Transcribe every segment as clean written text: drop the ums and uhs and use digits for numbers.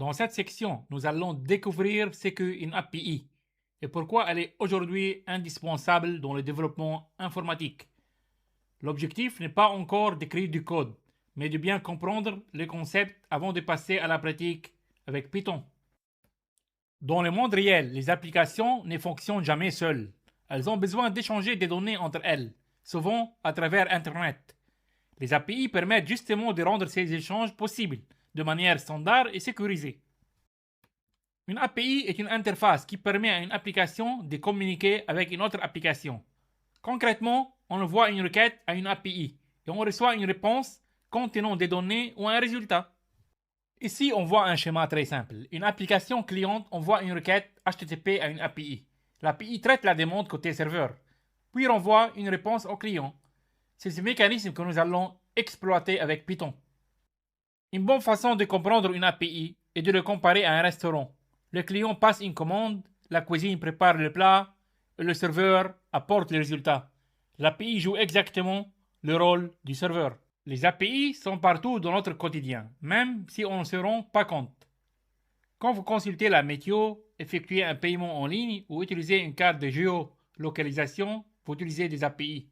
Dans cette section, nous allons découvrir ce qu'est une API et pourquoi elle est aujourd'hui indispensable dans le développement informatique. L'objectif n'est pas encore d'écrire du code, mais de bien comprendre les concepts avant de passer à la pratique avec Python. Dans le monde réel, les applications ne fonctionnent jamais seules. Elles ont besoin d'échanger des données entre elles, souvent à travers Internet. Les API permettent justement de rendre ces échanges possibles de manière standard et sécurisée. Une API est une interface qui permet à une application de communiquer avec une autre application. Concrètement, on envoie une requête à une API et on reçoit une réponse contenant des données ou un résultat. Ici, on voit un schéma très simple. Une application cliente envoie une requête HTTP à une API. L'API traite la demande côté serveur, puis renvoie une réponse au client. C'est ce mécanisme que nous allons exploiter avec Python. Une bonne façon de comprendre une API est de le comparer à un restaurant. Le client passe une commande, la cuisine prépare le plat et le serveur apporte le résultat. L'API joue exactement le rôle du serveur. Les API sont partout dans notre quotidien, même si on ne se rend pas compte. Quand vous consultez la météo, effectuez un paiement en ligne ou utilisez une carte de géolocalisation, vous utilisez des API.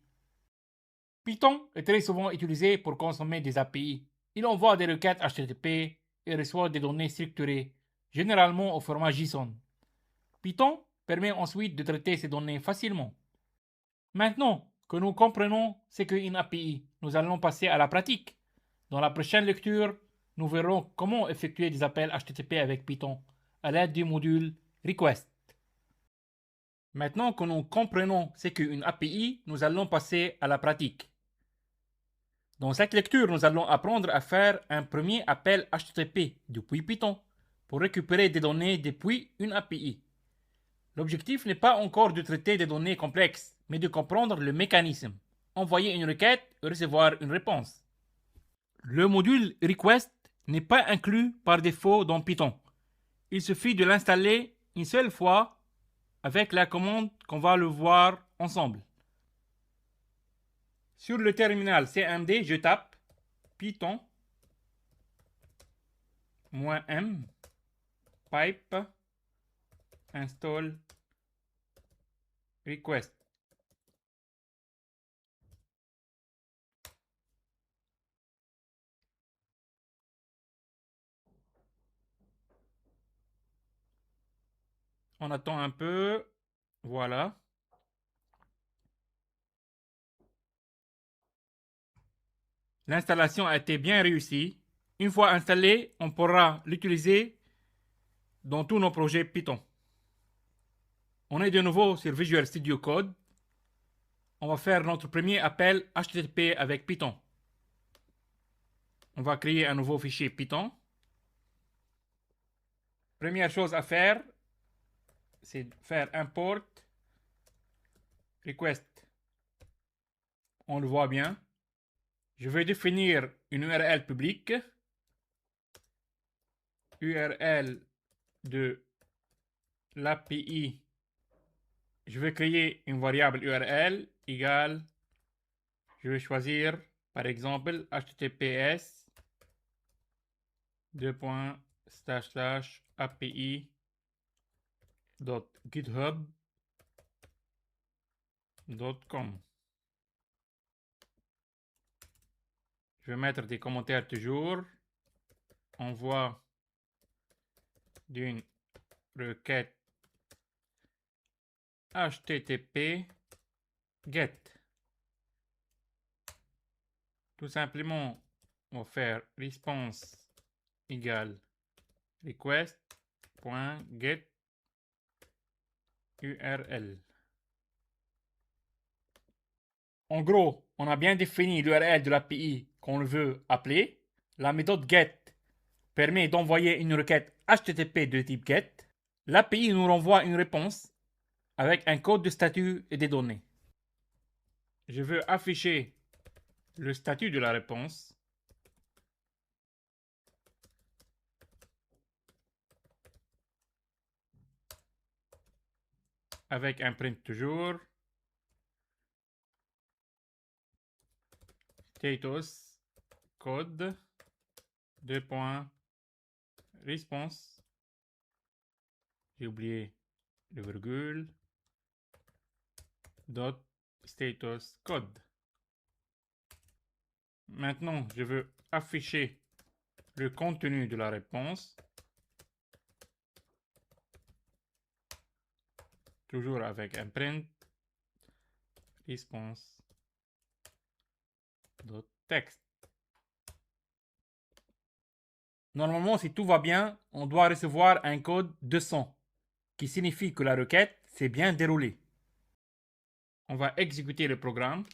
Python est très souvent utilisé pour consommer des API. Il envoie des requêtes HTTP et reçoit des données structurées, généralement au format JSON. Python permet ensuite de traiter ces données facilement. Maintenant que nous comprenons ce qu'est une API, nous allons passer à la pratique. Dans la prochaine lecture, nous verrons comment effectuer des appels HTTP avec Python à l'aide du module Request. Maintenant que nous comprenons ce qu'est une API, nous allons passer à la pratique. Dans cette lecture, nous allons apprendre à faire un premier appel HTTP depuis Python pour récupérer des données depuis une API. L'objectif n'est pas encore de traiter des données complexes, mais de comprendre le mécanisme. Envoyer une requête et recevoir une réponse. Le module Request n'est pas inclus par défaut dans Python. Il suffit de l'installer une seule fois avec la commande qu'on va le voir ensemble. Sur le terminal CMD, je tape Python -m pipe install request. On attend un peu. Voilà. L'installation a été bien réussie. Une fois installé, on pourra l'utiliser dans tous nos projets Python. On est de nouveau sur Visual Studio Code. On va faire notre premier appel HTTP avec Python. On va créer un nouveau fichier Python. Première chose à faire, c'est de faire import request. On le voit bien. Je vais définir une URL publique. URL de l'API. Je vais créer une variable URL égale. Je vais choisir par exemple https api.github.com. Je vais mettre des commentaires toujours. Envoi d'une requête HTTP GET. Tout simplement, on va faire response égale request.get URL. En gros, on a bien défini l'URL de l'API qu'on veut appeler. La méthode GET permet d'envoyer une requête HTTP de type GET. L'API nous renvoie une réponse avec un code de statut et des données. Je veux afficher le statut de la réponse. Avec un print toujours. Status code response, j'ai oublié le virgule, dot status code. Maintenant, je veux afficher le contenu de la réponse. Toujours avec un print response.text. Normalement, si tout va bien, on doit recevoir un code 200 qui signifie que la requête s'est bien déroulée. On va exécuter le programme.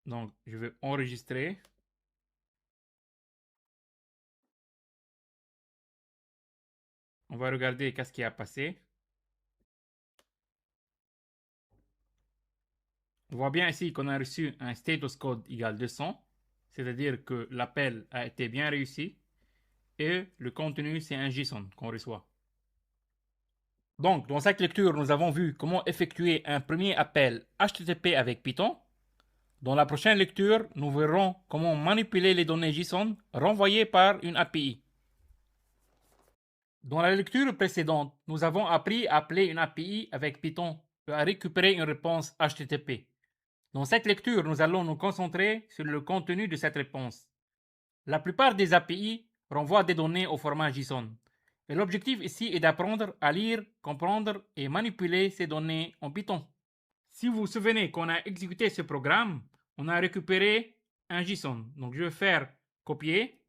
Donc, je vais enregistrer. On va regarder qu'est-ce qui a passé. On voit bien ici qu'on a reçu un status code égale 200, c'est-à-dire que l'appel a été bien réussi et le contenu, c'est un JSON qu'on reçoit. Donc, dans cette lecture, nous avons vu comment effectuer un premier appel HTTP avec Python. Dans la prochaine lecture, nous verrons comment manipuler les données JSON renvoyées par une API. Dans la lecture précédente, nous avons appris à appeler une API avec Python et à récupérer une réponse HTTP. Dans cette lecture, nous allons nous concentrer sur le contenu de cette réponse. La plupart des API renvoient des données au format JSON. Et l'objectif ici est d'apprendre à lire, comprendre et manipuler ces données en Python. Si vous vous souvenez qu'on a exécuté ce programme, on a récupéré un JSON. Donc je vais faire copier.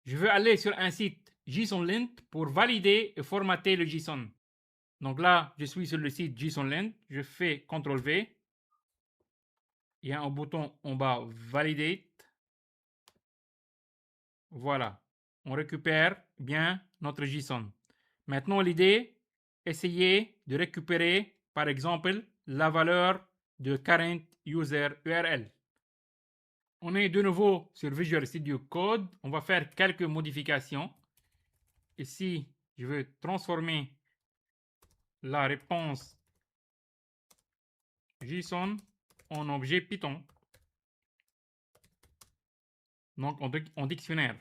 Je veux aller sur un site JSONLint pour valider et formater le JSON. Donc là, je suis sur le site JSONLint. Je fais CTRL-V. Il y a un bouton en bas Validate. Voilà. On récupère bien notre JSON. Maintenant, l'idée, essayez de récupérer, par exemple, la valeur de current user URL. On est de nouveau sur Visual Studio Code. On va faire quelques modifications. Ici, je vais transformer la réponse JSON en objet Python. Donc, en dictionnaire.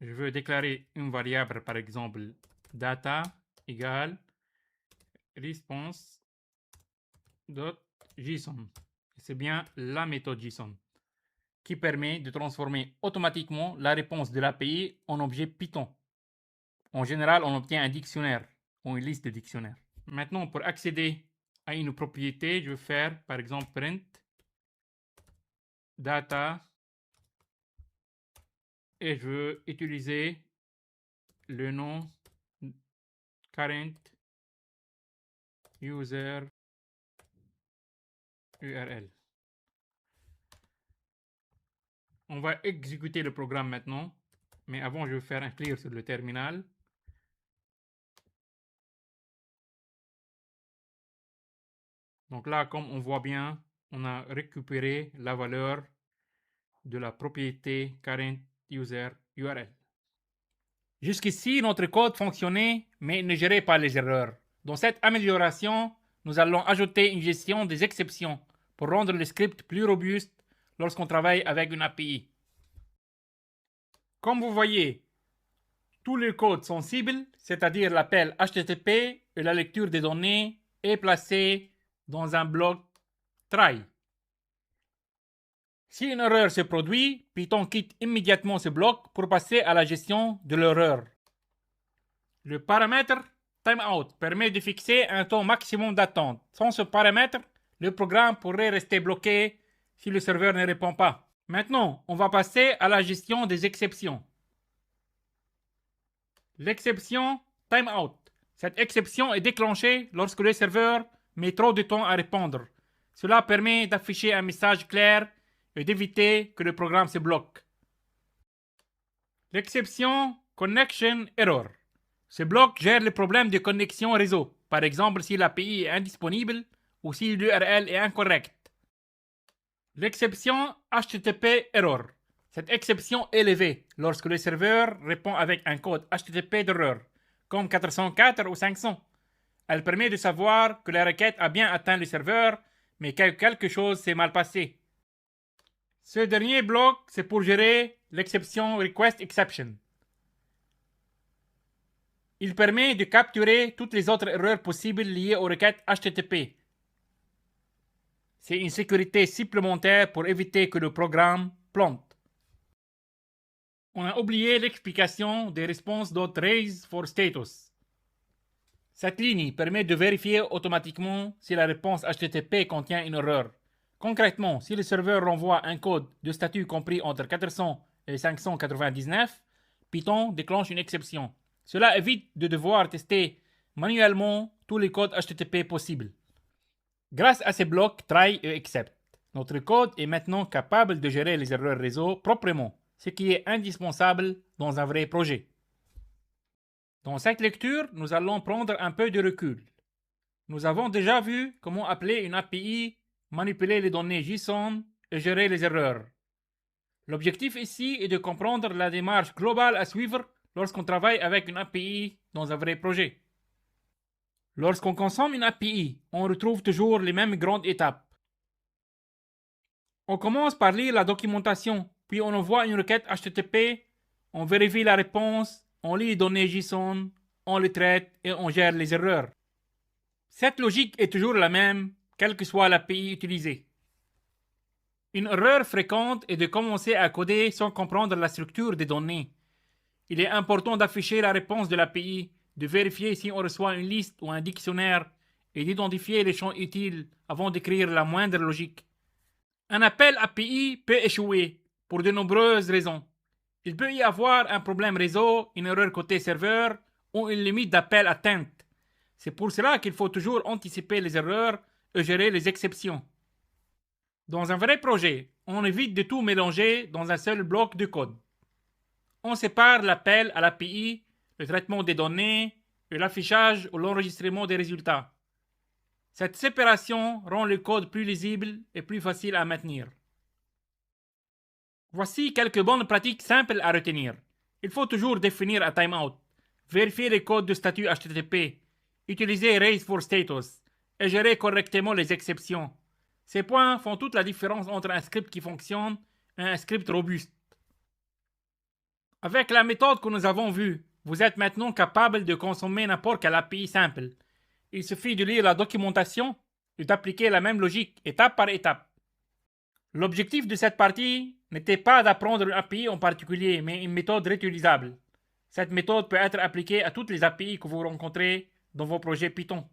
Je veux déclarer une variable, par exemple, data égale response.json. C'est bien la méthode JSON qui permet de transformer automatiquement la réponse de l'API en objet Python. En général, on obtient un dictionnaire ou une liste de dictionnaires. Maintenant, pour accéder à une propriété, je vais faire par exemple print data et je veux utiliser le nom current user URL. On va exécuter le programme maintenant, mais avant, je vais faire un clear sur le terminal. Donc là, comme on voit bien, on a récupéré la valeur de la propriété current user URL. Jusqu'ici, notre code fonctionnait, mais ne gérait pas les erreurs. Dans cette amélioration, nous allons ajouter une gestion des exceptions pour rendre le script plus robuste lorsqu'on travaille avec une API. Comme vous voyez, tous les codes sont cibles, c'est-à-dire l'appel HTTP et la lecture des données est placée dans un bloc try. Si une erreur se produit, Python quitte immédiatement ce bloc pour passer à la gestion de l'erreur. Le paramètre timeout permet de fixer un temps maximum d'attente. Sans ce paramètre, le programme pourrait rester bloqué si le serveur ne répond pas. Maintenant, on va passer à la gestion des exceptions. L'exception timeout. Cette exception est déclenchée lorsque le serveur met trop de temps à répondre. Cela permet d'afficher un message clair et d'éviter que le programme se bloque. L'exception connection error. Ce bloc gère les problèmes de connexion réseau, par exemple si l'API est indisponible ou si l'URL est incorrecte. L'exception HTTP error. Cette exception est levée lorsque le serveur répond avec un code HTTP d'erreur, comme 404 ou 500. Elle permet de savoir que la requête a bien atteint le serveur, mais que quelque chose s'est mal passé. Ce dernier bloc, c'est pour gérer l'exception Request Exception. Il permet de capturer toutes les autres erreurs possibles liées aux requêtes HTTP. C'est une sécurité supplémentaire pour éviter que le programme plante. On a oublié l'explication des response.raise for status. Cette ligne permet de vérifier automatiquement si la réponse HTTP contient une erreur. Concrètement, si le serveur renvoie un code de statut compris entre 400 et 599, Python déclenche une exception. Cela évite de devoir tester manuellement tous les codes HTTP possibles. Grâce à ces blocs try et except, notre code est maintenant capable de gérer les erreurs réseau proprement, ce qui est indispensable dans un vrai projet. Dans cette lecture, nous allons prendre un peu de recul. Nous avons déjà vu comment appeler une API, manipuler les données JSON et gérer les erreurs. L'objectif ici est de comprendre la démarche globale à suivre lorsqu'on travaille avec une API dans un vrai projet. Lorsqu'on consomme une API, on retrouve toujours les mêmes grandes étapes. On commence par lire la documentation, puis on envoie une requête HTTP, on vérifie la réponse, on lit les données JSON, on les traite et on gère les erreurs. Cette logique est toujours la même, quelle que soit l'API utilisée. Une erreur fréquente est de commencer à coder sans comprendre la structure des données. Il est important d'afficher la réponse de l'API, de vérifier si on reçoit une liste ou un dictionnaire et d'identifier les champs utiles avant d'écrire la moindre logique. Un appel API peut échouer pour de nombreuses raisons. Il peut y avoir un problème réseau, une erreur côté serveur ou une limite d'appel atteinte. C'est pour cela qu'il faut toujours anticiper les erreurs et gérer les exceptions. Dans un vrai projet, on évite de tout mélanger dans un seul bloc de code. On sépare l'appel à l'API, le traitement des données et l'affichage ou l'enregistrement des résultats. Cette séparation rend le code plus lisible et plus facile à maintenir. Voici quelques bonnes pratiques simples à retenir. Il faut toujours définir un timeout, vérifier les codes de statut HTTP, utiliser raise for status et gérer correctement les exceptions. Ces points font toute la différence entre un script qui fonctionne et un script robuste. Avec la méthode que nous avons vue, vous êtes maintenant capable de consommer n'importe quelle API simple. Il suffit de lire la documentation et d'appliquer la même logique étape par étape. L'objectif de cette partie n'était pas d'apprendre une API en particulier, mais une méthode réutilisable. Cette méthode peut être appliquée à toutes les API que vous rencontrez dans vos projets Python.